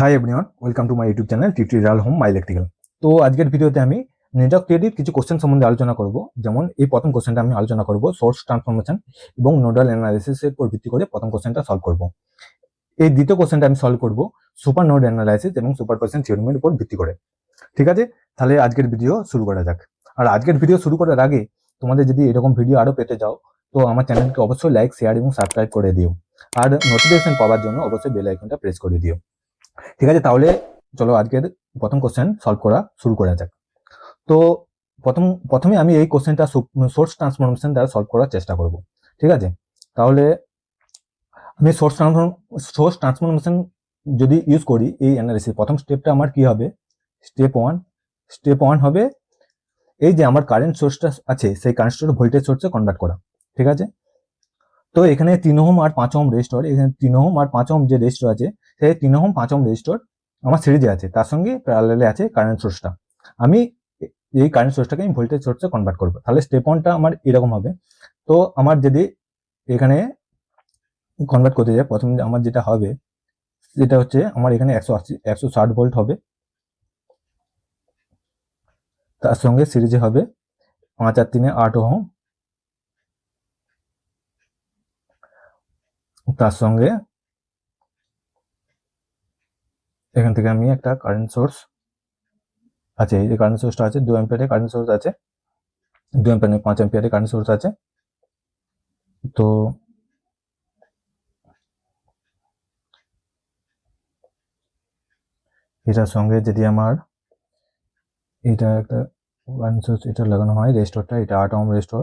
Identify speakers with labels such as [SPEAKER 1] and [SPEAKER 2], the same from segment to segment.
[SPEAKER 1] Hi everyone, welcome to my YouTube channel tutorial home my electrical. তো আজকের ভিডিওতে আমি নেটওয়ার্ক থিওরির কিছু কোশ্চেন সম্বন্ধে আলোচনা করব। যেমন এই প্রথম কোশ্চেনটা আমি আলোচনা করব সোর্স ট্রান্সফরমেশন এবং নোডাল অ্যানালাইসিসের উপর ভিত্তি করে প্রথম কোশ্চেনটা সলভ করব। এই দ্বিতীয় কোশ্চেনটা আমি সলভ করব সুপার নোড অ্যানালাইসিস এবং সুপারপজিশন থিওরেমের উপর ভিত্তি করে। ঠিক আছে, তাহলে আজকের ভিডিও শুরু করা যাক। আর আজকের ভিডিও শুরু করার আগে তোমাদের যদি এরকম ভিডিও আরো পেতে যাও তো আমার চ্যানেলকে অবশ্যই লাইক, শেয়ার এবং সাবস্ক্রাইব করে দিও। আর নোটিফিকেশন পাওয়ার জন্য অবশ্যই বেল আইকনটা প্রেস করে দিও। ঠিক আছে, তাহলে চলো আজকের প্রথম কোশ্চেন সলভ করা শুরু করা যাক। তো প্রথমে আমি এই কোশ্চেনটা সোর্স ট্রান্সফরমেশন দ্বারা সলভ করার চেষ্টা করব। ঠিক আছে, তাহলে আমি সোর্স ট্রান্সফরমেশন যদি ইউজ করি এই অ্যানালিসিস, প্রথম স্টেপটা আমার কি হবে? স্টেপ ওয়ান হবে এই যে আমার কারেন্ট সোর্সটা আছে সেই কারেন্ট সোর্স ভোল্টেজ সোর্সে কনভার্ট করা। ঠিক আছে, তো এখানে 3 ওহম আর 5 ওহম রেজিস্টর, এখানে 3 ওহম আর 5 ওহম যে রেজিস্টর আছে সেই 3 ওহম 5 ওহম রেজিস্টর আমার সিরিজে আছে, তার সঙ্গে প্যারালালে আছে কারেন্ট সোর্সটা। আমি এই কারেন্ট সোর্সটাকে আমি ভোল্টেজ সোর্সে কনভার্ট করবো। তাহলে স্টেপ ওয়ানটা আমার এরকম হবে। তো আমার যদি এখানে কনভার্ট করতে যাই, প্রথমে আমার যেটা হবে যেটা হচ্ছে আমার এখানে 160 ভোল্ট হবে, তার সঙ্গে সিরিজে হবে 5 আর 3 8 ওহম, তার সঙ্গে এখান থেকে আমি একটা কারেন্ট সোর্স আছে, এই যে কারেন্ট সোর্সটা আছে 2 অ্যাম্পিয়ারের কারেন্ট সোর্স আছে, 2 অ্যাম্পিয়ার 5 অ্যাম্পিয়ারের কারেন্ট সোর্স আছে। তো এটার সঙ্গে যদি আমার এটা একটা কারেন্ট সোর্স এটা লাগানো হয়, রেজিস্টরটা এটা 8 ওহম রেজিস্টর,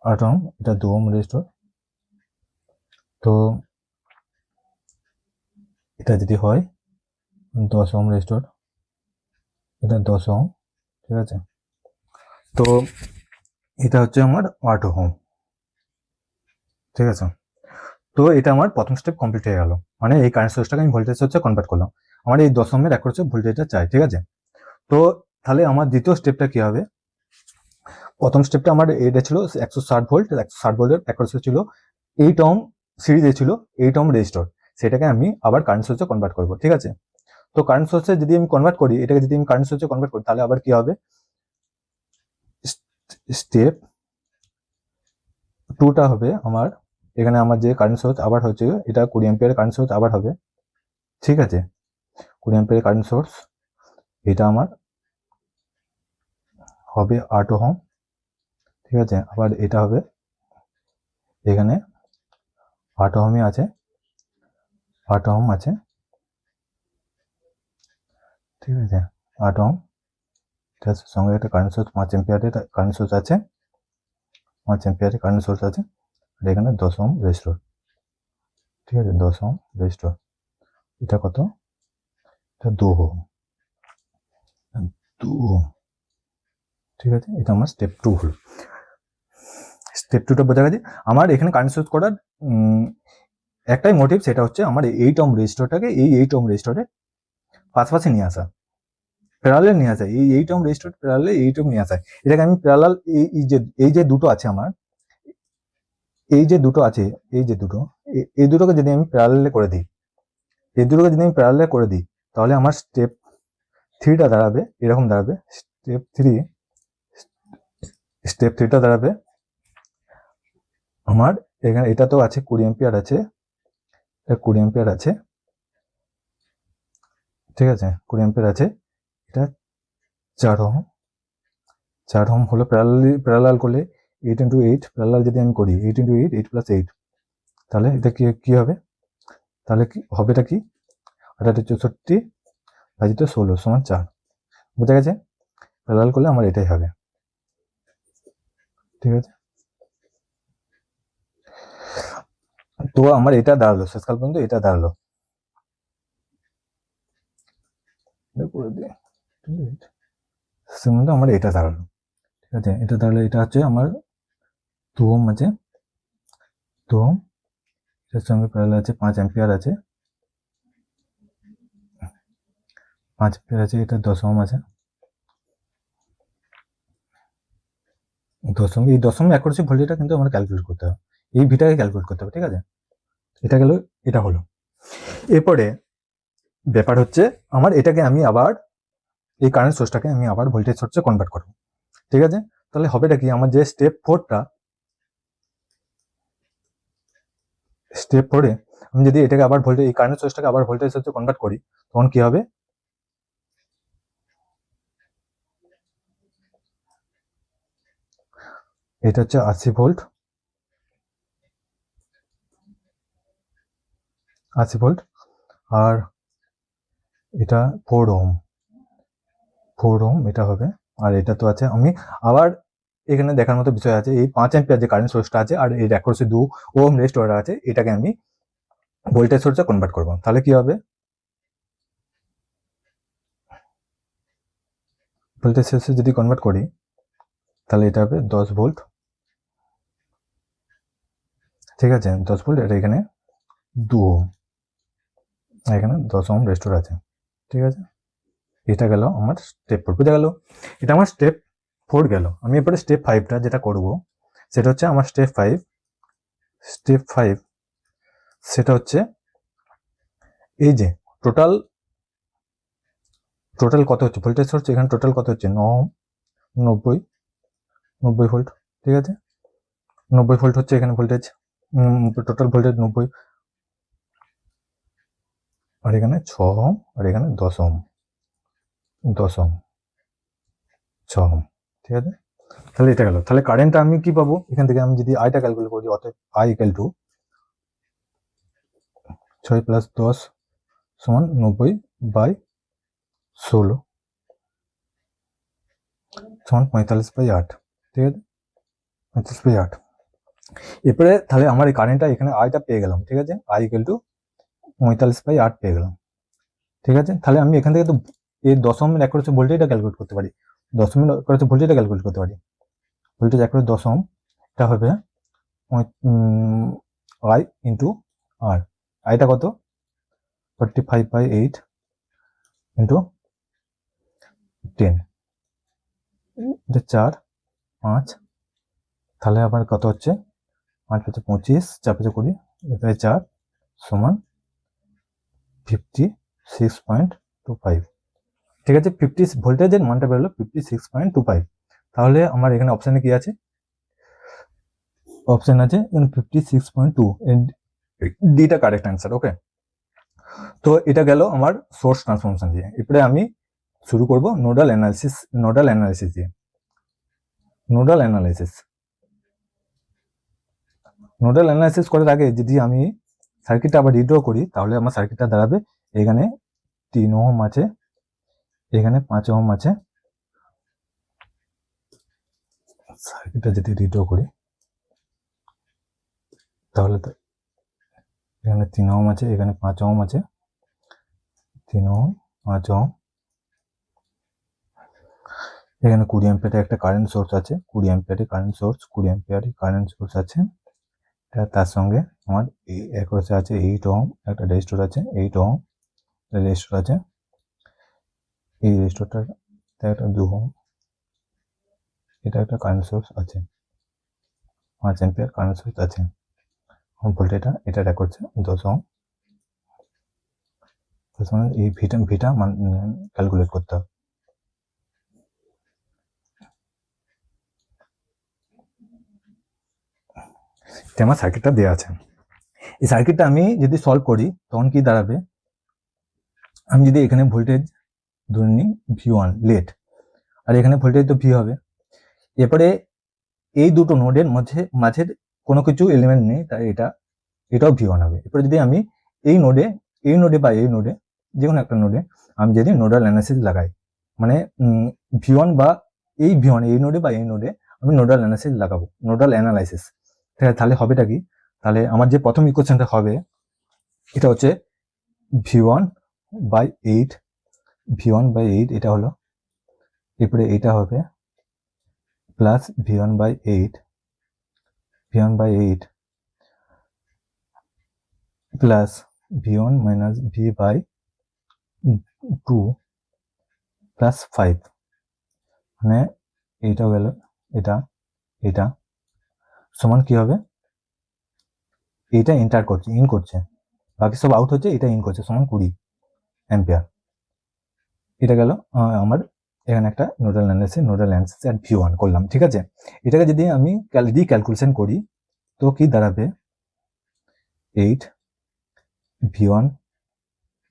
[SPEAKER 1] 8 ওহম, এটা 2 ওহম রেজিস্টর। তো এটা যদি হয় 10 ওহম রেজিস্টর, এটা 10 ওহম। ঠিক আছে, তো এটা হচ্ছে আমার 8 ওহম। ঠিক আছে, তো এটা আমার প্রথম স্টেপ কমপ্লিট হয়ে গেল, মানে এই কারেন্ট সোর্সটাকে আমি ভোল্টেজ সোর্সে কনভার্ট করলাম। আমার এই 10 ওহমের অ্যাক্রসে ভোল্টেজটা চাই। ঠিক আছে, তো তাহলে আমার দ্বিতীয় স্টেপটা কি হবে? প্রথম স্টেপটা আমার এটা ছিল 160 ভোল্ট, 160 ভোল্টের অ্যাক্রসে ছিল 8 ওহম সিরিজে ছিল 8 ওহম রেজিস্টর, সেটাকে আমি আবার কারেন্ট সোর্সে কনভার্ট করব। ঠিক আছে, তো কারেন্ট সোর্সে যদি আমি কনভার্ট করি, এটাকে যদি আমি কারেন্ট সোর্সে কনভার্ট করি তাহলে আবার কি হবে? স্টেপ টুটা হবে আমার, এখানে আমার যে কারেন্ট সোর্স আবার হচ্ছে এটা 20 অ্যাম্পিয়ারের কারেন্ট সোর্স আবার হবে। ঠিক আছে, 20 অ্যাম্পিয়ারের কারেন্ট সোর্স, এটা আমার হবে 8 ওহম। ঠিক আছে, আবার এটা হবে এখানে 8 ওহমই আছে, 8 ওহম আছে। ঠিক আছে, 8 ওহম, এটার সঙ্গে একটা কারেন্ট সোর্স 5 অ্যাম্পিয়ারের কারেন্ট সোর্স আছে, 5 অ্যাম্পিয়ারের কারেন্ট সোর্স আছে, আর এখানে 10 ওহম রেজিস্টর। ঠিক আছে, 10 ওহম রেজিস্টর, এটা কত? এটা 2 ওহম, 2 ওহম। ঠিক আছে, এটা আমার স্টেপ 2 হলো। স্টেপ 2টা বোঝা গেছে। আমার এখানে কারেন্ট সোর্স করার একটাই মোটিভ, সেটা হচ্ছে আমার 8 ওহম রেজিস্টরটাকে এই 8 ওহম রেজিস্টরের পাশাপাশি নিয়ে আসা, প্যারালাল নিয়ে আসা, এই 8 ওহম রেজিস্টর প্যারালাল 8 ওহম নিয়ে আসা। এটাকে আমি প্যারালাল এই যে দুটো আছে আমার, এই যে দুটো আছে, এই দুটোকে যদি আমি প্যারালালে করে দিই, তাহলে আমার স্টেপ 3টা দাঁড়াবে এরকম দাঁড়াবে। স্টেপ 3টা দাঁড়াবে আমার, এখানে এটা তো আছে 20 অ্যাম্পিয়ার আছে, এটা 20 অ্যাম্পিয়ার আছে। ঠিক আছে, 20 অ্যাম্পিয়ার আছে, এটা 4 ওহম, 4 ওহম হলো প্যারালাল করলে 8 ইন্টু 8 প্যারালাল যদি আমি করি 8 ইন্টু 8, 8 প্লাস 8, তাহলে এটা কি হবে? তাহলে কি হবে? এটা কি 68 ভাজিত 16 সমান 4। বোঝা গেছে? প্যারালাল করলে আমার এটাই হবে। ঠিক আছে, তো আমার এটা দাঁড়ালো, শেষকাল পর্যন্ত এটা দাঁড়ালো। আমার এটা দাঁড়ালো। ঠিক আছে, এটা দাঁড়ালো, এটা হচ্ছে আমার 2 ওহম আছে, 2 ওহম, এর সঙ্গে প্যারালাল আছে 5 অ্যাম্পিয়ার আছে, 5 অ্যাম্পিয়ার আছে, এটা 10 ওহম আছে, 10 ওহম। এই 10 ওহম অ্যাক্রসে ভোল্টেজটা কিন্তু আমরা ক্যালকুলেট করতে হবে, এই ভিটাকে ক্যালকুলেট করতে হবে। ঠিক আছে, এটা গেল, এটা হলো। এরপরে ব্যাপার হচ্ছে আমার এটাকে আমি আবার এই কারেন্ট সোর্সটাকে আমি আবার ভোল্টেজ সোর্সে কনভার্ট করব। ঠিক আছে, তাহলে হবেটা কি, আমার যে স্টেপ 4টা, স্টেপ 4-এ আমি যদি এটাকে আবার ভোল্টেজ, এই কারেন্ট সোর্সটাকে আবার ভোল্টেজ সোর্সে কনভার্ট করি, তখন কি হবে, এটা হচ্ছে 80 ভোল্ট, 80 ভোল্ট, আর এটা 4 ওহম, 4 ওহম এটা হবে। আর এটা তো আছে, আমি আবার এখানে দেখার মতো বিষয় আছে, এই 5 অ্যাম্পিয়ার যে কারেন্ট সোর্সটা আছে আর এই অ্যাক্রসে 2 ওহম রেজিস্টর আছে, এটাকে আমি ভোল্টেজ সোর্সে কনভার্ট করব। তাহলে কি হবে, ভোল্টেজ সোর্সে যদি কনভার্ট করি তাহলে এটা হবে 10 ভোল্ট। ঠিক আছে, 10 ভোল্ট, এটা এখানে 2 ওহম, এখানে 10 ওহম রেজিস্টর আছে। ঠিক আছে, এটা গেল আমার স্টেপ 4, বুঝা গেল, এটা আমার স্টেপ 4 গেল। আমি এরপরে স্টেপ 5টা যেটা করব সেটা হচ্ছে আমার স্টেপ 5, স্টেপ 5 সেটা হচ্ছে এই যে টোটাল কত হচ্ছে ভোল্টেজ সোর্স, এখানে টোটাল কত হচ্ছে 9 ওহম, 90 ভোল্ট। ঠিক আছে, 90 ভোল্ট হচ্ছে এখানে ভোল্টেজ, টোটাল ভোল্টেজ 90, আর এখানে 6 ওহম, আর এখানে 10 ওহম, 10 ওহম, 6 ওহম। ঠিক আছে, তাহলে এটা গেল। তাহলে কারেন্টটা আমি কি পাবো এখান থেকে, আমি যদি আইটা ক্যালকুলেট করি, অতএব আই ইকুয়াল টু 6 + 10 সমান 90/16 সমান 45/8। ঠিক আছে, 45/8। এরপরে তাহলে আমার এই কারেন্টটা এখানে আইটা পেয়ে গেলাম। ঠিক আছে, আই ইকুয়াল টু 45/8 পেয়ে গেলাম। ঠিক আছে, তাহলে আমি এখান থেকে তো এই দশমের অ্যাক্রসে ভোল্টেজটা ক্যালকুলেট করতে পারি, দশমের অ্যাক্রসে ভোল্টেজটা ক্যালকুলেট করতে পারি। ভোল্টেজ অ্যাক্রস দশম, এটা হবে আই ইন্টু আর, আইটা কত 45/8 ইন্টু 10, এটা 4, 5, তাহলে আবার কত হচ্ছে 5 × 25, 4 × 20, এটাই 4 সমান 56.25। ঠিক আছে, 50 ভোল্টেজের মানটা বেরোলো 56.25। তাহলে আমার এখানে অপশানে কি আছে, অপশন আছে 56.2, ডিটা কারেক্ট অ্যান্সার। ওকে, তো এটা গেল আমার সোর্স ট্রান্সফরমেশন দিয়ে। এরপরে আমি শুরু করব নোডাল অ্যানালিসিস, নোডাল অ্যানালিসিস দিয়ে। নোডাল অ্যানালিসিস, নোডাল অ্যানালিসিস করার আগে যদি আমি সার্কিটটা আবার রিড্র করি, তাহলে আমার সার্কিটটা দাঁড়াবে, এখানে 3 ওহম আছে, এখানে 5 ওহম আছে। সার্কিটটা যদি রিড্র করি তাহলে তো এখানে 3 ওহম আছে, এখানে 5 ওহম আছে, 3 ওহম, 5 ওহম, এখানে 20 অ্যাম্পিয়ারের একটা কারেন্ট সোর্স আছে, 20 অ্যাম্পিয়ারের কারেন্ট সোর্স, 20 অ্যাম্পিয়ারের কারেন্ট সোর্স আছে। তার সঙ্গে আমার অ্যাক্রসে আছে 8 ওহম, একটা রেজিস্টর আছে 8 ওহম রেজিস্টর আছে, এই রেজিস্টরটার একটা 2 ওহম, এটা একটা কারেন্ট সোর্স আছে, 5 অ্যাম্পিয়ার কারেন্ট সোর্স আছে। ভোল্টেজটা এটা করছে 10 ওহম, এই ভিটা ক্যালকুলেট করতে হবে। আমার সার্কিটটা দেওয়া আছে, এই সার্কিটটা আমি যদি সলভ করি তখন কি দাঁড়াবে, আমি যদি এখানে ভোল্টেজ ধরে নিই V1 লেট, আর এখানে ভোল্টেজ তো ভি হবে, এরপরে এই দুটো নোডের মাঝের কোনো কিছু এলিমেন্ট নেই, তাই এটাও V1 হবে। এরপরে যদি আমি এই নোডে বা এই নোডে যে কোনো একটা নোডে আমি যদি নোডাল অ্যানালিসিস লাগাই, মানে V1 বা এই V1 এই নোডে বা এই নোডে আমি নোডাল অ্যানালিসিস লাগাবো, নোডাল অ্যানালাইসিস। তাহলে হবেটা কি, তাহলে আমার যে প্রথম ইকুয়েশনটা হবে এটা হচ্ছে V1/8, V1/8 এটা হলো, এরপরে এটা হবে plus V1/8 plus V1 minus V/2 plus 5, মানে এইটাও গেল, এটা সমান কি হবে, এটা ইন করছে, বাকি সব আউট হচ্ছে, এটা ইন করছে, সমান 20 অ্যাম্পিয়ার। এটা গেল আমার এখানে একটা নোডাল অ্যানালাইসিস এট V1 করলাম, ঠিক আছে। এটাকে যদি আমি ক্যালকুলেশন করি তো কি দাঁড়াবে, 8 V1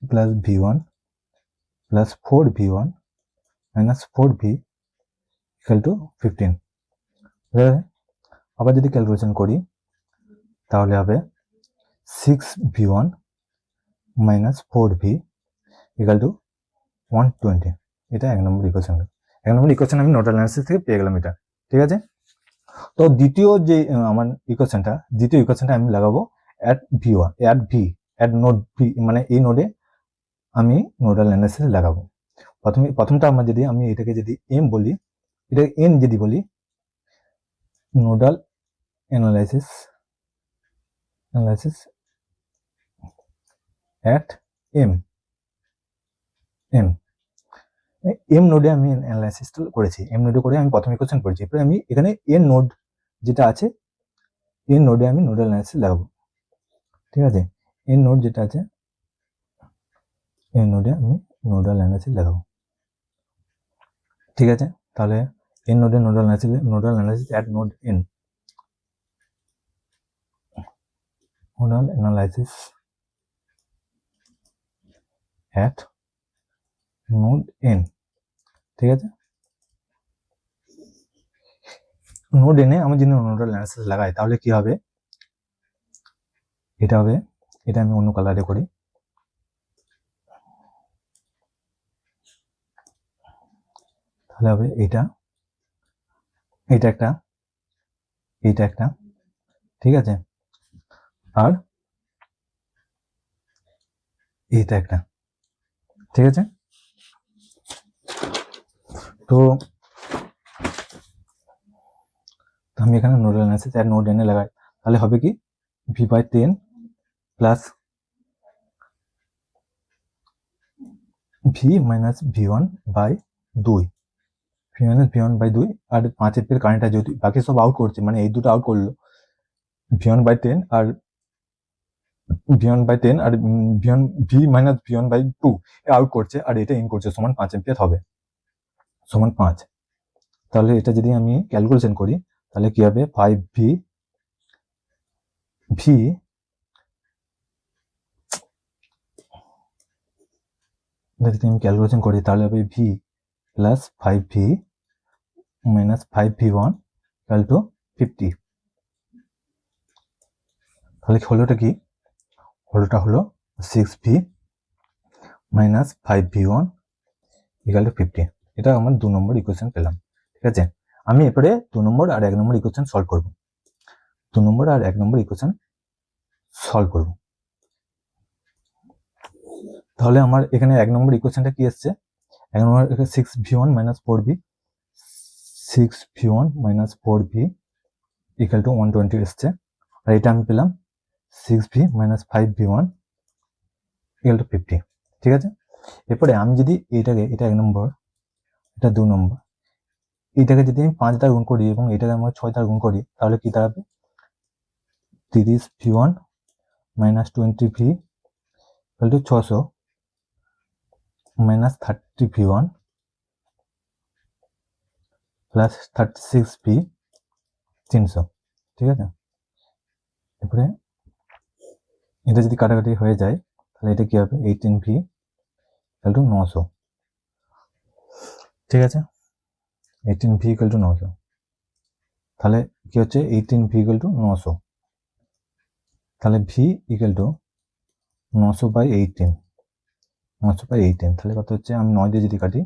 [SPEAKER 1] plus V1 plus 4V1 minus 4V equal to 15। আবার যদি ক্যালকুলেশন করি তাহলে হবে 6V1 minus 4V equal to 120। এটা 1 নম্বর ইকুয়েশন আমি নোডাল অ্যানালাইসিস থেকে পেয়ে গেলাম এটা, ঠিক আছে। তো দ্বিতীয় আমার ইকুয়েশনটা আমি লাগাবো অ্যাট নোড ভি, মানে এই নোডে আমি নোডাল অ্যানালাইসিস লাগাবো। প্রথমটা আমরা যদি আমি এটাকে যদি এম বলি, এটাকে এন যদি বলি, নোডাল অ্যানালাইসিস অ্যাট এম নোডে আমি অ্যানালাইসিসটা করেছি। এম নোডে করে আমি প্রথম ইকুয়েশন করেছি। এরপরে আমি এখানে এন নোড যেটা আছে, এন নোডে আমি নোডাল অ্যানালাইসিস লাগাবো, ঠিক আছে। এন নোড যেটা আছে, এন নোডে আমি নোডাল অ্যানালাইসিস লাগাবো, ঠিক আছে। তাহলে এন নোডে nodal analysis at node N, nodal analysis at node N, ঠিক আছে। নোড এনে আমি যদি নোডাল অ্যানালাইসিস লাগাই তাহলে কি হবে, এটা হবে, এটা আমি অন্য কালারে করি, তাহলে হবে এটা একটা, ঠিক আছে, আর এটা একটা, ঠিক আছে। তো আমি এখানে নোডাল অ্যানালাইসিস আর নোড এনে লাগাই, তাহলে হবে কি V/10 plus V minus V1 by 2, আর 5 এর কারেন্টটা যদি বাকি সব আউট করছে, মানে এই দুটো আউট করলো, V1/10 আর V1 V minus V1/2 out করছে, আর এটা ইন করছে, সমান 5 এম্পিয়ার হবে, সমান 5। তাহলে এটা যদি আমি ক্যালকুলেশন করি তাহলে কি হবে, 5V যদি আমি ক্যালকুলেশন করি তাহলে হবে V plus 5V minus 5V1 equal to 50। তাহলে হলোটা কি, হলো 6V minus 5V1 equal to 50। এটা আমার 2 নম্বর ইকুয়েশন পেলাম, ঠিক আছে। আমি এরপরে 2 নম্বর আর 1 নম্বর ইকুয়েশন সলভ করব, 2 নম্বর আর 1 নম্বর ইকুয়েশন সলভ করব। তাহলে আমার এখানে 1 নম্বর ইকুয়েশনটা কি আসছে, 1 নম্বর 6V1 minus 4V equal to 120 এসছে, আর এটা আমি পেলাম 6V minus 5V1 equal to 50, ঠিক আছে। এরপরে আমি যদি এটা 1 নম্বর, এটা 2 নম্বর, এটাকে যদি আমি 5 দ্বারা গুণ করি এবং এটাকে আমরা 6 দ্বারা গুণ করি তাহলে কি দাঁড়াবে, 30V1 minus 20V equal to 600 minus 30V1 plus 36V 300, ঠিক আছে। এরপরে এটা যদি কাটাকাটি হয়ে যায় তাহলে এটা কি হবে, 18V ইকুয়াল টু 900, ঠিক আছে। 18V ইকুয়াল টু 900, তাহলে কি হচ্ছে 18V ইকুয়াল টু 900, তাহলে V ইকুয়াল টু 900/18, তাহলে কত হচ্ছে, আমি 9 দিয়ে যদি কাটি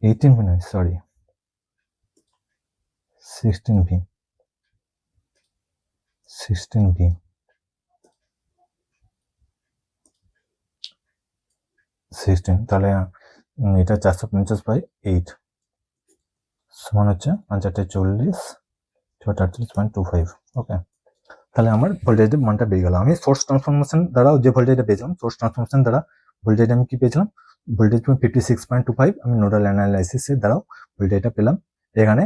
[SPEAKER 1] 18V নয়, সরি 16V, তাহলে এটা 450/8 সমান হচ্ছে 5×8 = 40, 48.25। ওকে, তাহলে আমার ভোল্টেজের মানটা বেরিয়ে গেল। আমি সোর্স ট্রান্সফরমেশন দ্বারাও যে ভোল্টেজটা পেয়েছিলাম, সোর্স ট্রান্সফরমেশন দ্বারা ভোল্টেজ আমি কি পেয়েছিলাম, ভোল্টেজ 56.25, আমি নোডাল অ্যানালাইসিসের দ্বারাও ভোল্টেজটা পেলাম এখানে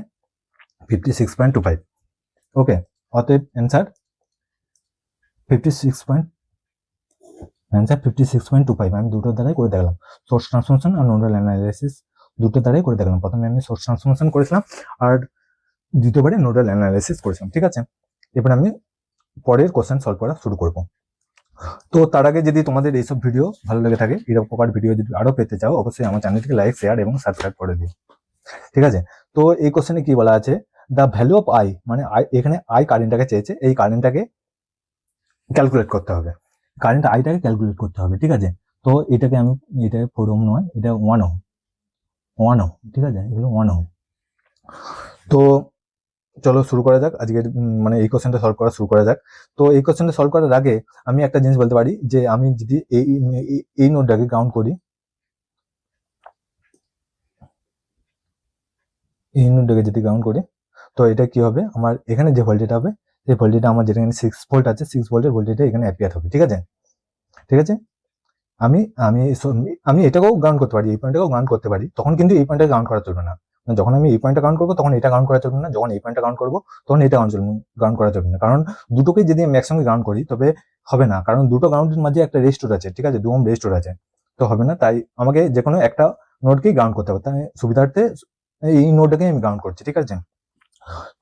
[SPEAKER 1] 56.25। ওকে, অতএব অ্যান্সার 56.25 আমি দুটোর দ্বারাই করে দেখলাম। সোর্স ট্রান্সফরমেশন আর নোডাল অ্যানালাইসিস দুটোর দ্বারাই করে দেখলাম। প্রথমে আমি সোর্স ট্রান্সফরমেশন করেছিলাম আর দ্বিতীয়বারে নোডাল অ্যানালাইসিস করেছিলাম। ঠিক আছে, এবার আমি পরের কোশ্চেন সলভ করা শুরু করব। তো তার আগে যদি তোমাদের এইসব ভিডিও ভালো লেগে থাকে, এরকম প্রকার ভিডিও যদি আরো পেতে চাও, অবশ্যই আমার চ্যানেলটিকে লাইক, শেয়ার এবং সাবস্ক্রাইব করে দিও। ঠিক আছে, তো এই কোশ্চেনে কি বলা আছে, দ্য ভ্যালু অফ আই, মানে এখানে আই কারেন্টটাকে চেয়েছে, এই কারেন্টটাকে ক্যালকুলেট করতে হবে, কারেন্ট আইটাকে ক্যালকুলেট করতে হবে। ঠিক আছে, তো এটাকে আমি, এটা 4 ওহম নয়, এটা 1 ওহম, 1 ওহম। ঠিক আছে, এগুলো 1 ওহম। তো চলো শুরু করা যাক আজকের মানে এই কোশ্চেনটা সলভ করা শুরু করা যাক। তো এই কোশ্চেনটা সলভ করার আগে আমি একটা জিনিস বলতে পারি যে আমি যদি এই নোডটাকে গ্রাউন্ড করি, এই নোডটাকে যদি গ্রাউন্ড করি, তো এটা কি হবে, আমার এখানে যে ভোল্টেজ হবে, সেই ভোল্টেজটা আমার যেটা 6 ভোল্ট আছে, 6 ভোল্টের ভোল্টেজটা এখানে অ্যাপিয়ার হবে। ঠিক আছে, ঠিক আছে, আমি আমি আমি এটাকেও গ্রাউন্ড করতে পারি, এই পয়েন্টটাকেও গ্রাউন্ড করতে পারি, তখন কিন্তু এই পয়েন্টটা গ্রাউন্ড করা চলবে না। যখন আমি এই পয়েন্টটা গ্রাউন্ড করবো তখন এটা গ্রাউন্ড করা চলবে না, যখন এই পয়েন্টটা গ্রাউন্ড করবো তখন এটা গ্রাউন্ড করা চলবে না, কারণ দুটোকে যদি আমি একসঙ্গে গ্রাউন্ড করি তবে হবে না, কারণ দুটো গ্রাউন্ডের মাঝে একটা রেজিস্টর আছে। ঠিক আছে, 2 ওহম রেজিস্টর আছে, তো হবে না। তাই আমাকে যে কোনো একটা নোডকেই গ্রাউন্ড করতে হবে। তাই সুবিধার্থে এই নোডটাকে আমি গ্রাউন্ড করছি। ঠিক আছে,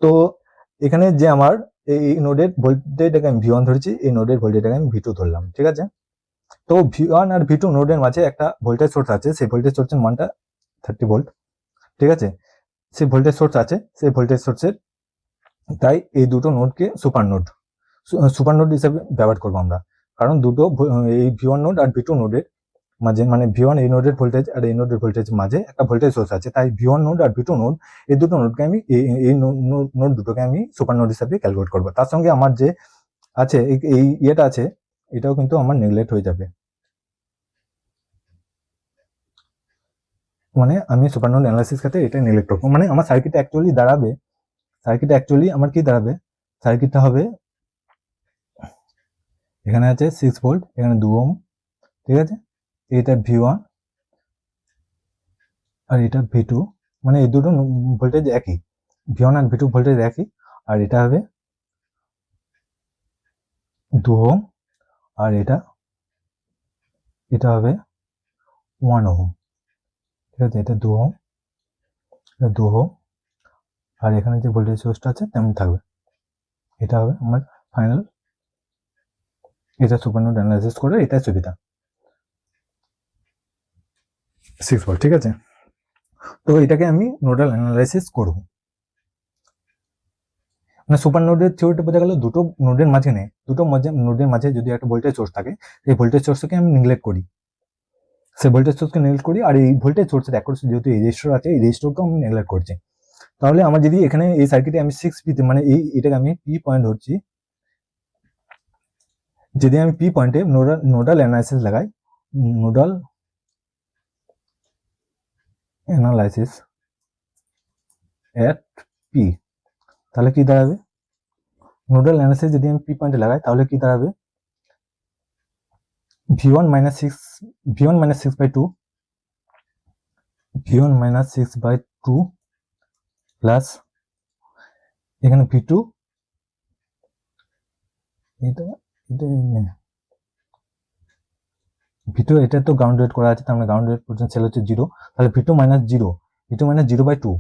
[SPEAKER 1] তো এখানে যে আমার এই নোডের ভোল্টেজটাকে আমি V1 ধরেছি, এই নোডের ভোল্টেজটাকে আমি V2 ধরলাম। ঠিক আছে, তো V1 আর V2 নোডের মাঝে একটা ভোল্টেজ সোর্স আছে, সেই ভোল্টেজ সোর্সের মানটা 30 ভোল্ট। ঠিক আছে, সেই ভোল্টেজ সোর্স আছে, সেই ভোল্টেজ সোর্সের, তাই এই দুটো নোডকে সুপার নোড হিসেবে ব্যবহার করবো আমরা, কারণ দুটো এই V1 নোড আর V2 নোডের মাঝে, মানে V1 এই নোডের ভোল্টেজ আর এই নোডের ভোল্টেজ মাঝে একটা ভোল্টেজ সোর্স আছে, তাই V1 নোড আর V2 নোড, এই দুটো নোডকে আমি এই নোড দুটোকে আমি সুপার নোড হিসেবে ক্যালকুলেট করবো। তার সঙ্গে আমার যে আছে এই ইয়েটা আছে, এটাও কিন্তু আমার নেগলেক্ট হয়ে যাবে, মানে আমি সুপার নোড অ্যানালাইসিস ক্ষেত্রে এটা নেগলেক্ট করবো। মানে আমার সার্কিটটা অ্যাকচুয়ালি দাঁড়াবে, আমার কি দাঁড়াবে, সার্কিটটা হবে, এখানে আছে 6 ভোল্ট, এখানে 2 ওহম। ঠিক আছে, এটা V1 আর এটা V2, মানে এই দুটো ভোল্টেজ একই, V1 আর V2 ভোল্টেজ একই, আর এটা হবে 2 ওহম, আর এটা হবে 1 ওহম। ঠিক আছে, এটা 2 ওহম, এটা 2 ওহম, আর এখানে যে ভোল্টেজ সোর্সটা আছে তেমন থাকবে। এটা হবে আমার ফাইনাল, এটা সুপার নোড অ্যানালাইসিস করে এটাই সুবিধা, 6 ভোল্ট। ঠিক আছে, তো এটাকে আমি নোডাল অ্যানালাইসিস করব। মানে সুপার নোডের থিওরিটা বোঝা গেল, দুটো নোডের মাঝে নেই, নোডের মাঝে যদি একটা ভোল্টেজ সোর্স থাকে, এই ভোল্টেজ সোর্সকে আমি নেগলেক্ট করি, সেই ভোল্টেজ সোর্সকে নেগলেক্ট করি, আর এই ভোল্টেজ সোর্সের অ্যাক্রস যেহেতু এই রেজিস্টর আছে, এই রেজিস্টরকেও আমি নেগলেক্ট করছি। তাহলে আমার যদি এখানে এই সার্কিটে আমি 6 পিতে, মানে এটাকে আমি পি পয়েন্ট ধরছি, যদি আমি পি পয়েন্টে নোডাল অ্যানালাইসিস লাগাই, নোডাল অ্যানালাইসিস এট পি, তাহলে কি দাঁড়াবে, নোডাল অ্যানালাইসিস যদি আমি পি পয়েন্টে লাগাই তাহলে কি দাঁড়াবে, V1 minus 6 by 2, V1 minus 6 by 2 plus এখানে V2, V2 এটা তো গ্রাউন্ড রেট করা আছে, তার মানে গ্রাউন্ড রেট পর্যন্ত সেল হচ্ছে 0, তাহলে V2 minus 0, V2 minus 0 by 2,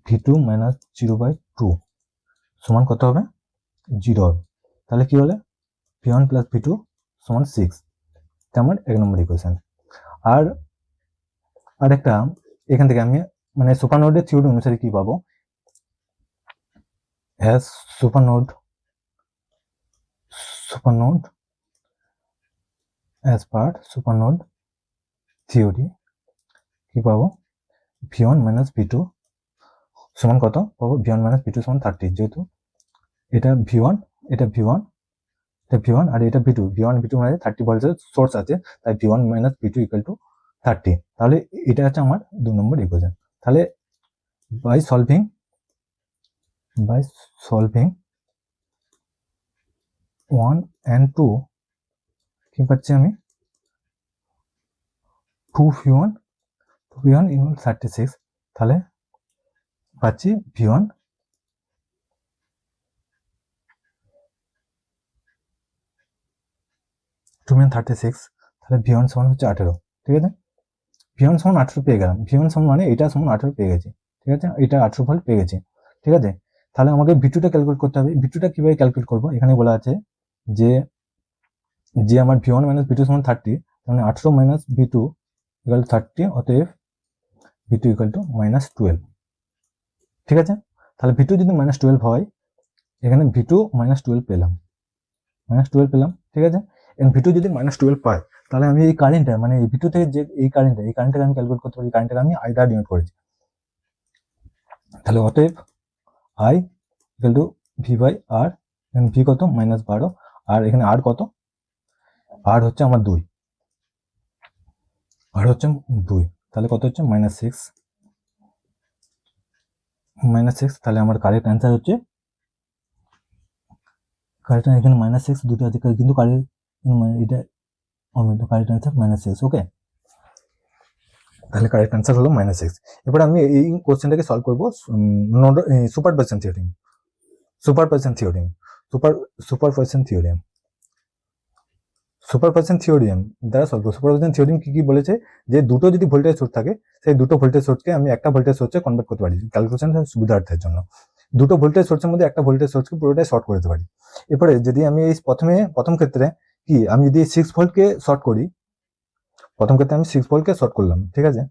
[SPEAKER 1] V2 minus 0 by 2 সমান কত হবে, 0 হবে। তাহলে কি হলে V1 plus V2 সমান 6, তেমন 1 নম্বর ইকুয়েশন। আর একটা এখান থেকে আমি মানে সুপার নোডের থিওরি অনুসারে কি পাবো, as super node as per super node theory কি পাবো, V1 minus V2 সমান কত পাবো, V1 minus V2 সমান 30, যেহেতু এটা V1, এটা V1, এটা V1 আর এটা V2, V1 V2 মানে 30 ভোল্টের সোর্স আছে, তাই V1 minus V2 equal to 30। তাহলে এটা হচ্ছে আমার 2 নম্বর ইকুয়েশন। তাহলে বাই সলভিং 1 and 2 কি পাচ্ছি আমি, 2V1 equal 36, তাহলে পাচ্ছি V1 2 - 36, তাহলে V1 সমান হচ্ছে 18, ঠিক আছে। V1 সমান 18 পেয়ে গেলাম, V1 সমান মানে এটা সমান 18 পেয়ে গেছি, ঠিক আছে, এটা 18 ভোল্ট পেয়ে গেছি, ঠিক আছে। তাহলে আমাকে V2টা ক্যালকুলেট করতে হবে। V2টা কিভাবে ক্যালকুলেট করবো, এখানে বলা আছে যে আমার V1 - V2 সমান 30, মানে 18 - V2 = 30, অতএব V2 = -12, ঠিক আছে। তাহলে V2 যদি -12 হয়, এখানে V2 -12 পেলাম, ঠিক আছে। এবং V2 যদি -12 পাই, তাহলে আমি এই কারেন্টটা মানে এই V2 থেকে যে এই কারেন্টটাকে আমি ক্যালকুলেট করতে পারি, এই কারেন্টটাকে আমি I দ্বারা ডিনোট করেছি। তাহলে অতএব I = V/R, এখানে V কত, -12, আর এখানে R কত, R হচ্ছে আমার 2, R হচ্ছে 2, তাহলে কত হচ্ছে -6, তাহলে আমার কারেক্ট অ্যান্সার হচ্ছে, কারেক্ট এখানে -6 দুটো আছে, কিন্তু কারেক্ট এটা কারেক্ট অ্যান্সার -6, ওকে। তাহলে কারেক্ট অ্যান্সার হলো -6। এবার আমি এই কোশ্চেনটাকে সলভ করবো সুপারপজিশন থিওরেম, সুপারপজিশন থিওরেম দ্বারা সলভ করবো। সুপারপজিশন থিওরেম কি বলেছে, যে দুটো যদি ভোল্টেজ সোর্স থাকে, সেই দুটো ভোল্টেজ সোর্সকে আমি একটা ভোল্টেজ সোর্সে কনভার্ট করতে পারি ক্যালকুলেশন সুবিধার্থের জন্য। দুটো ভোল্টেজ সোর্সের মধ্যে একটা ভোল্টেজ সোর্সকে পুরোটাই শর্ট করে দিতে পারি। এরপরে যদি আমি এই প্রথম ক্ষেত্রে কি, আমি যদি 6 ভোল্টকে শর্ট করি, প্রথম ক্ষেত্রে আমি 6 ভোল্টকে শর্ট করলাম, ঠিক আছে।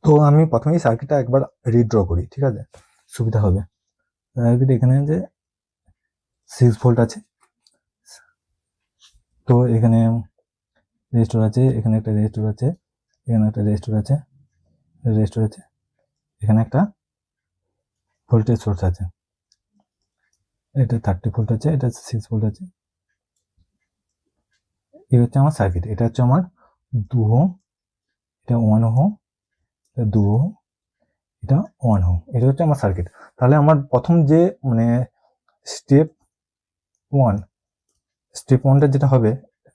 [SPEAKER 1] তো আমি প্রথমেই সার্কিটটা একবার রিড্র করি, ঠিক আছে, সুবিধা হবে। সার্কিট এখানে যে 6 ভোল্ট আছে, তো এখানে রেজিস্টর আছে, এখানে একটা রেজিস্টর আছে, এখানে একটা রেজিস্টর আছে, এখানে একটা ভোল্টেজ সোর্স আছে, এটা 30 ভোল্ট আছে, এটা 6 ভোল্ট আছে। এই হচ্ছে আমার সার্কিট, এটা হচ্ছে আমার 2 ওহম, এটা 1 ওহম, এটা 2 ওহম, এটা 1 ওহম, এটা হচ্ছে আমার সার্কিট। তাহলে আমার প্রথম যে মানে স্টেপ 1টা যেটা হবে,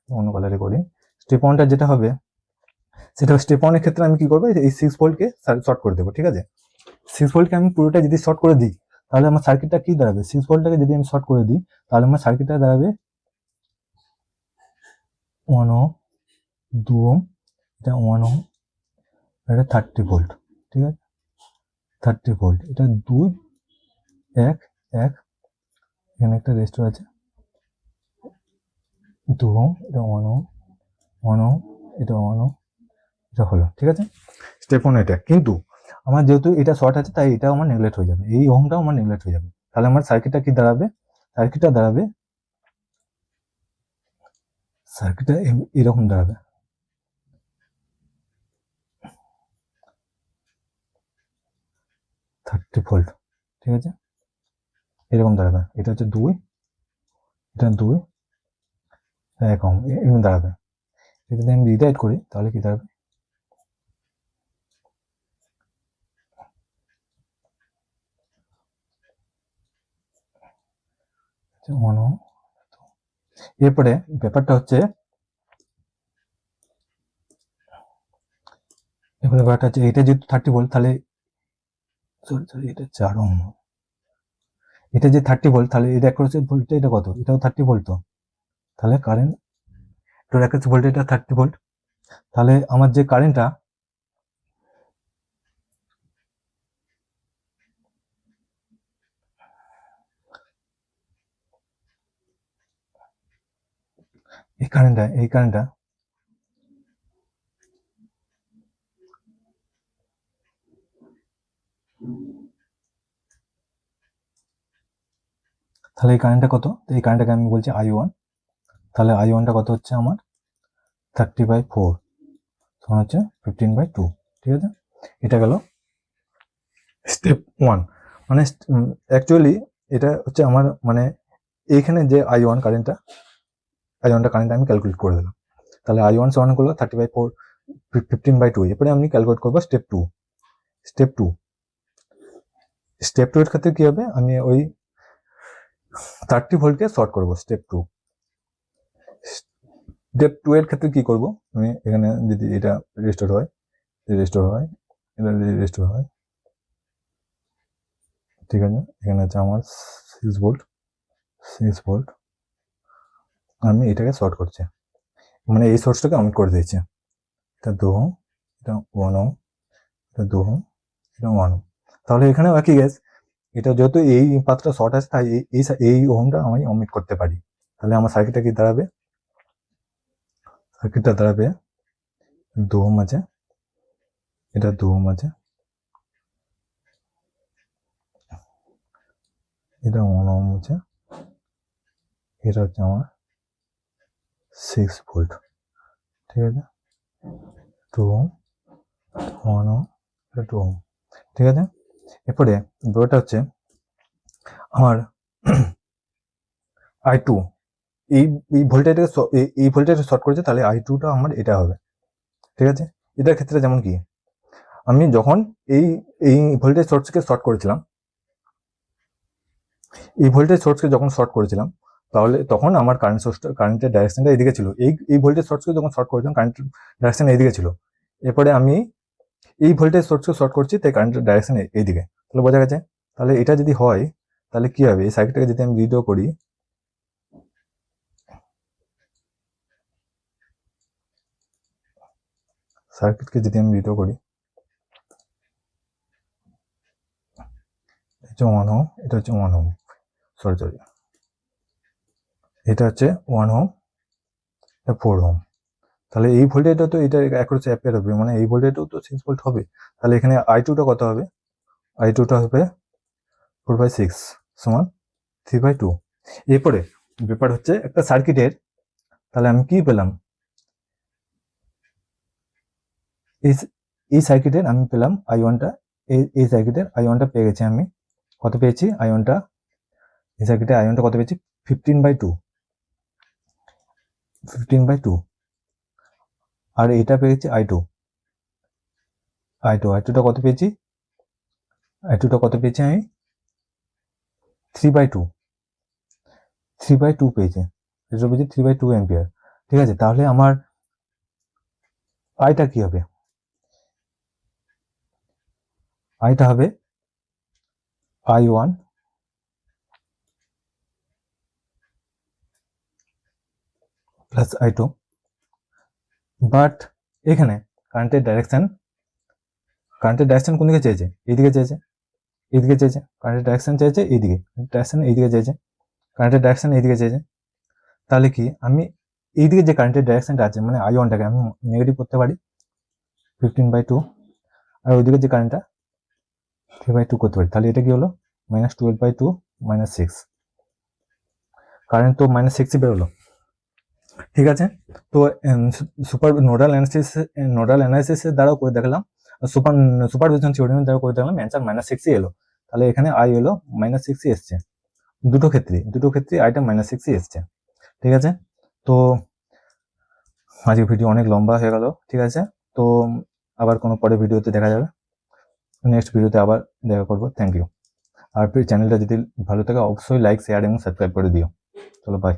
[SPEAKER 1] অন্য কালারে করি, স্টেপ 1টা যেটা হবে, সেটা স্টেপ 1 এর ক্ষেত্রে আমি কি করবো, এই 6 ভোল্টকে শর্ট করে দেবো, ঠিক আছে। 6 ভোল্টকে আমি পুরোটা যদি শর্ট করে দিই, তাহলে আমার সার্কিটটা কি দাঁড়াবে, 6 ভোল্টটাকে যদি আমি শর্ট করে দিই, তাহলে আমার সার্কিটটা দাঁড়াবে 1 ওহম, 2 ওহম, এটা 1 ওহম, এটা 30 ভোল্ট, ঠিক আছে, 30 ভোল্ট, এটা 2 1 1, এখানে একটা রেজিস্টর আছে, 2 ওহম, এটা 1 ওহম, 1 ওহম, এটা 1 ওহম, এটা হলো, ঠিক আছে। স্টেপ 1 এটা, কিন্তু আমার যেহেতু এটা শর্ট আছে, তাই এটাও আমার নেগলেক্ট হয়ে যাবে, এই ওহমটাও আমার নেগলেক্ট হয়ে যাবে। তাহলে আমার সার্কিটটা কি দাঁড়াবে, সার্কিটটা এরকম দাঁড়াবে, থার্টি ভোল্ট, ঠিক আছে, এরকম দাঁড়াবে। এটা হচ্ছে 2, এটা 2, 1 ওহম, এরকম দাঁড়াবে। এটা যদি আমি রিরাইট করি, তাহলে কি দাঁড়াবে, এরপরে ব্যাপারটা হচ্ছে, এটা যেহেতু 30 ভোল্ট, তাহলে সরি এটা 4 ওহম, এটা যে 30 ভোল্ট, তাহলে এটা অ্যাক্রস ভোল্ট, এটা কত, এটাও 30 ভোল্ট, তো তাহলে কারেন্ট এটার অ্যাক্রস ভোল্ট, এটা 30 ভোল্ট, তাহলে আমার যে কারেন্টটা, এই কারেন্টটা তাহলে এই কারেন্টটা কত, এই কারেন্টটাকে আমি বলছি I1, তাহলে I1টা কত হচ্ছে আমার 30/4, তখন হচ্ছে 15/2, ঠিক আছে। এটা গেল স্টেপ 1, মানে অ্যাকচুয়ালি এটা হচ্ছে আমার মানে এইখানে যে I1 কারেন্টটা আমি ক্যালকুলেট করে দিলাম। তাহলে I1 সমান করলো 30/4, 15/2। এরপরে আমি ক্যালকুলেট করবো স্টেপ 2, স্টেপ 2 এর ক্ষেত্রে কি হবে, আমি ওই 30 ভোল্টকে শর্ট করবো, স্টেপ 2 এর ক্ষেত্রে কি করব, আমি এখানে যদি এটা রেজিস্টার হয়, এটা রেজিস্টার হয়, ঠিক আছে। এখানে আছে আমার 6 ভোল্ট, আমি এটাকে শর্ট করছি, মানে এই সোর্সটাকে অমিট করে দিয়েছি। এটা 2 ওহম, এটা 1 ওহম, এটা 2 ওহম, এটা 1 ওহম। তাহলে এখানেও একই কেস, এটা যেহেতু এই পাথটা শর্ট আছে তাই এই ওহমটা আমি অমিট করতে পারি। তাহলে আমার সার্কিটটা কি দাঁড়াবে, সার্কিটটা দাঁড়াবে 2 ওহম আছে, এটা 2 ওহম আছে, এটা 1 ওহম আছে, এটা হচ্ছে আমার 6 ভোল্ট, ঠিক আছে, 2 ওহম, 1 ওহম, এটা 2 ওহম, ঠিক আছে। এরপরে ব্যাপারটা হচ্ছে আমার I2 এই এই ভোল্টেজটাকে এই ভোল্টেজটা শর্ট করেছে, তাহলে I2টা আমার এটা হবে, ঠিক আছে। এটার ক্ষেত্রে যেমন কি আমি যখন এই এই ভোল্টেজ সোর্সকে শর্ট করেছিলাম, এই ভোল্টেজ সোর্সকে যখন শর্ট করেছিলাম, তাহলে তখন আমার কারেন্টের ডাইরেকশনটা এদিকে ছিল। এই ভোল্টেজ সোর্সকে যখন শর্ট করেছিলাম কারেন্টের ডাইরেকশন এইদিকে ছিল। এরপরে আমি এই ভোল্টেজ সোর্সকে শর্ট করছি, তাই কারেন্টের ডাইরেকশন এইদিকে। তাহলে বোঝা গেছে। তাহলে এটা যদি হয় তাহলে কি হবে, এই সার্কিটটাকে যদি আমি ভিডিও করি, সার্কিটকে যদি আমি ভিডিও করি, এটা 1 ওহম, এটা হচ্ছে 1 ওহম, সরি এটা হচ্ছে 1 ওহম, এটা 4 ওহম। তাহলে এই ভোল্টেজটা তো এটা অ্যাক্রসে অ্যাপিয়ার হবে, মানে এই ভোল্টেজটাও তো 6 ভোল্ট হবে। তাহলে এখানে I2টা কত হবে, I2টা হবে 4/6 সমান 3/2। এরপরে ব্যাপার হচ্ছে একটা সার্কিটের, তাহলে আমি কি পেলাম, এই সার্কিটের আমি পেলাম I1টা, এই সার্কিটের I1টা পেয়ে গেছি আমি। কত পেয়েছি I1টা, এই সার্কিটের I1টা কত পেয়েছি 15/2, 15/2। আর এটা পেয়েছি I2টা কত পেয়েছি, I2টা কত পেয়েছি আমি 3/2, 3/2 পেয়েছি, এটা পেয়েছি 3/2 অ্যাম্পিয়ার, ঠিক আছে। তাহলে আমার আইটা কি হবে, আইটা হবে I1 প্লাস I2, বাট এখানে কারেন্টের ডাইরেকশন কোন দিকে চেয়েছে, এইদিকে চেয়েছে, এইদিকে চেয়েছে, কারেন্টের ডাইরেকশন চেয়েছে এইদিকে, ডাইরেকশন এইদিকে চেয়েছে, কারেন্টের ডাইরেকশন এইদিকে চেয়েছে। তাহলে কি আমি এইদিকে যে কারেন্টের ডাইরেকশনটা আছে মানে I1টাকে আমি নেগেটিভ করতে পারি 15/2, আর ওইদিকে যে কারেন্টটা 3/2 করতে পারি। তাহলে এটা কি হলো -12/2 -6, কারেন্ট তো -6ই বেরোলো, ঠিক আছে। তো সুপার নোডাল অ্যানালিসিসের দ্বারাও করে দেখালাম, সুপারভিশন থিওরেমের দ্বারা করে দেখলাম, অ্যান্সার -6ই এলো। তাহলে এখানে I এলো -6ই এসছে, দুটো ক্ষেত্রে আইটা -6ই এসছে, ঠিক আছে। তো আজকের ভিডিও অনেক লম্বা হয়ে গেল, ঠিক আছে। তো আবার কোনো পরে ভিডিওতে দেখা যাবে, নেক্সট ভিডিওতে আবার দেখা করবো। Thank you. আর চ্যানেলটা যদি ভালো থাকে অবশ্যই লাইক, শেয়ার এবং সাবস্ক্রাইব করে দিও। চলো বাই।